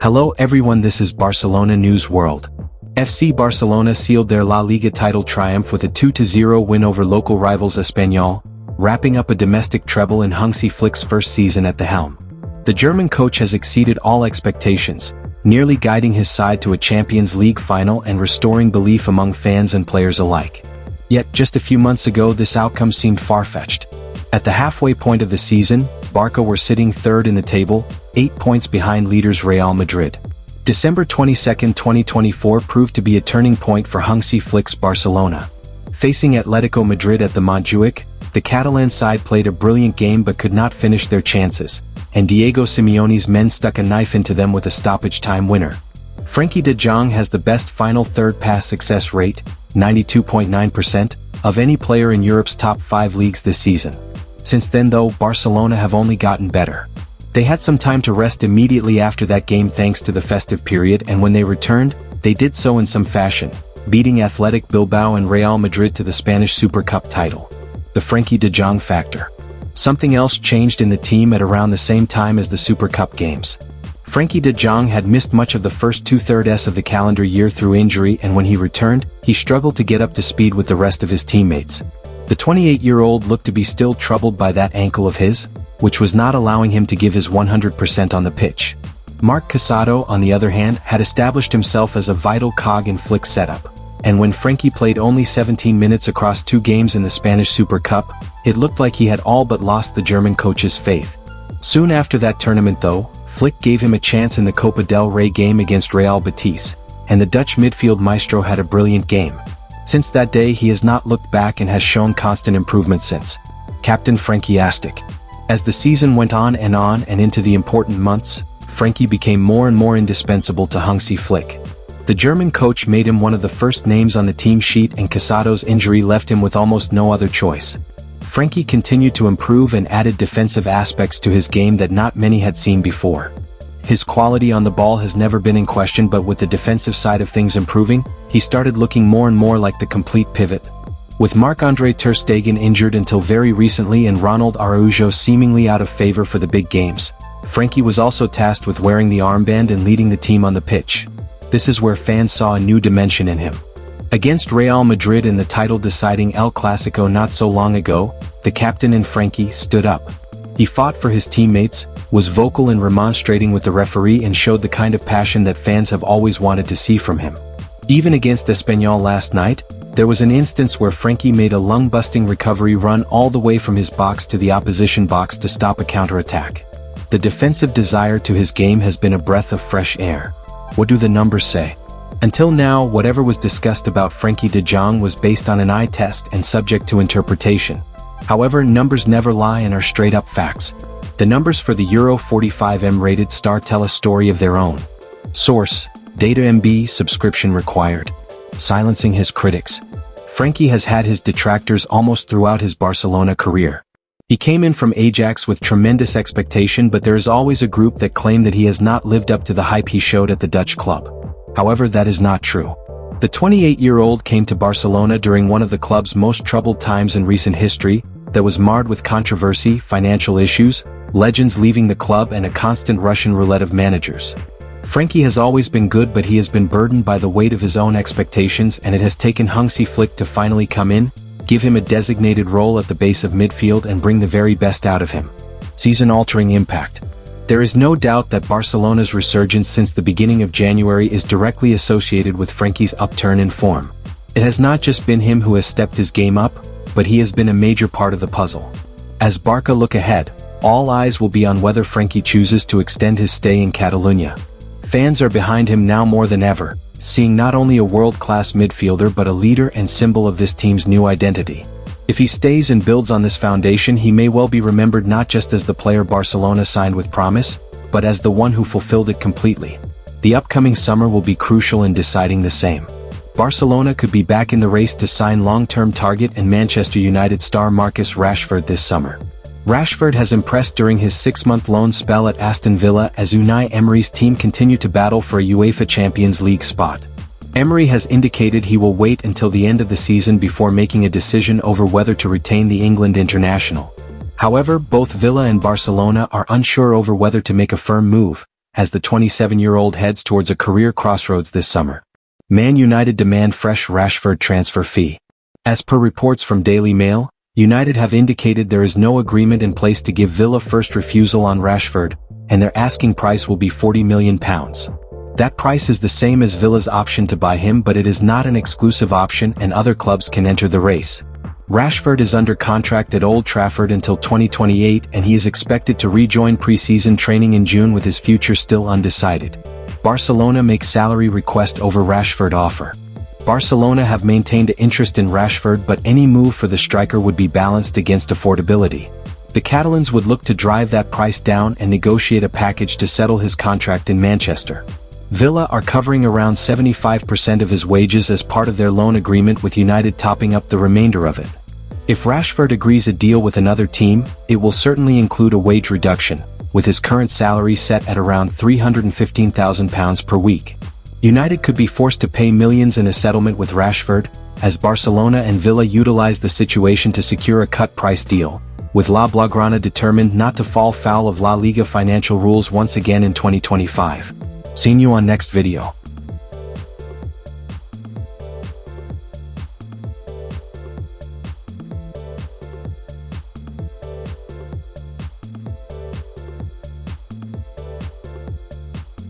Hello everyone, this is Barcelona News World. FC Barcelona sealed their La Liga title triumph with a 2-0 win over local rivals Espanyol, wrapping up a domestic treble in Hansi Flick's first season at the helm. The German coach has exceeded all expectations, nearly guiding his side to a Champions League final and restoring belief among fans and players alike. Yet, just a few months ago this outcome seemed far-fetched. At the halfway point of the season, Barca were sitting third in the table, 8 points behind leaders Real Madrid. December 22, 2024 proved to be a turning point for Hansi Flick's Barcelona. Facing Atletico Madrid at the Montjuic, the Catalan side played a brilliant game but could not finish their chances, and Diego Simeone's men stuck a knife into them with a stoppage-time winner. Frenkie de Jong has the best final third pass success rate, 92.9%, of any player in Europe's top 5 leagues this season. Since then though, Barcelona have only gotten better. They had some time to rest immediately after that game thanks to the festive period, and when they returned, they did so in some fashion, beating Athletic Bilbao and Real Madrid to the Spanish Super Cup title. The Frenkie de Jong factor. Something else changed in the team at around the same time as the Super Cup games. Frenkie de Jong had missed much of the first two-thirds of the calendar year through injury, and when he returned, he struggled to get up to speed with the rest of his teammates. The 28-year-old looked to be still troubled by that ankle of his, which was not allowing him to give his 100% on the pitch. Marc Casado, on the other hand, had established himself as a vital cog in Flick's setup, and when Frenkie played only 17 minutes across 2 games in the Spanish Super Cup, it looked like he had all but lost the German coach's faith. Soon after that tournament though, Flick gave him a chance in the Copa del Rey game against Real Betis, and the Dutch midfield maestro had a brilliant game. Since that day he has not looked back and has shown constant improvement since. Captain Frenkie asterisk. As the season went on and into the important months, Frenkie became more and more indispensable to Hansi Flick. The German coach made him one of the first names on the team sheet, and Casado's injury left him with almost no other choice. Frenkie continued to improve and added defensive aspects to his game that not many had seen before. His quality on the ball has never been in question, but with the defensive side of things improving, he started looking more and more like the complete pivot. With Marc-Andre ter Stegen injured until very recently and Ronald Araujo seemingly out of favor for the big games, Frenkie was also tasked with wearing the armband and leading the team on the pitch. This is where fans saw a new dimension in him. Against Real Madrid in the title-deciding El Clasico not so long ago, the captain in Frenkie stood up. He fought for his teammates, was vocal in remonstrating with the referee, and showed the kind of passion that fans have always wanted to see from him. Even against Espanyol last night, there was an instance where Frenkie made a lung-busting recovery run all the way from his box to the opposition box to stop a counterattack. The defensive desire to his game has been a breath of fresh air. What do the numbers say? Until now, whatever was discussed about Frenkie de Jong was based on an eye test and subject to interpretation. However, numbers never lie and are straight-up facts. The numbers for the Euro 45M rated star tell a story of their own. Source: Data MB, subscription required. Silencing his critics. Frenkie has had his detractors almost throughout his Barcelona career. He came in from Ajax with tremendous expectation, but there is always a group that claim that he has not lived up to the hype he showed at the Dutch club. However, that is not true. The 28-year-old came to Barcelona during one of the club's most troubled times in recent history, that was marred with controversy, financial issues, legends leaving the club, and a constant Russian roulette of managers. Frenkie has always been good, but he has been burdened by the weight of his own expectations, and it has taken Hansi Flick to finally come in, give him a designated role at the base of midfield, and bring the very best out of him. Season-altering impact. There is no doubt that Barcelona's resurgence since the beginning of January is directly associated with Frenkie's upturn in form. It has not just been him who has stepped his game up, but he has been a major part of the puzzle. As Barca look ahead, all eyes will be on whether Frenkie chooses to extend his stay in Catalonia. Fans are behind him now more than ever, seeing not only a world-class midfielder but a leader and symbol of this team's new identity. If he stays and builds on this foundation, he may well be remembered not just as the player Barcelona signed with promise, but as the one who fulfilled it completely. The upcoming summer will be crucial in deciding the same. Barcelona could be back in the race to sign long-term target and Manchester United star Marcus Rashford this summer. Rashford has impressed during his 6-month loan spell at Aston Villa as Unai Emery's team continue to battle for a UEFA Champions League spot. Emery has indicated he will wait until the end of the season before making a decision over whether to retain the England international. However, both Villa and Barcelona are unsure over whether to make a firm move, as the 27-year-old heads towards a career crossroads this summer. Man United demand fresh Rashford transfer fee. As per reports from Daily Mail, United have indicated there is no agreement in place to give Villa first refusal on Rashford, and their asking price will be £40 million. That price is the same as Villa's option to buy him, but it is not an exclusive option and other clubs can enter the race. Rashford is under contract at Old Trafford until 2028 and he is expected to rejoin pre-season training in June with his future still undecided. Barcelona makes salary request over Rashford offer. Barcelona have maintained interest in Rashford, but any move for the striker would be balanced against affordability. The Catalans would look to drive that price down and negotiate a package to settle his contract in Manchester. Villa are covering around 75% of his wages as part of their loan agreement, with United topping up the remainder of it. If Rashford agrees a deal with another team, it will certainly include a wage reduction, with his current salary set at around £315,000 per week. United could be forced to pay millions in a settlement with Rashford, as Barcelona and Villa utilize the situation to secure a cut-price deal, with La Blaugrana determined not to fall foul of La Liga financial rules once again in 2025. Seeing you on next video.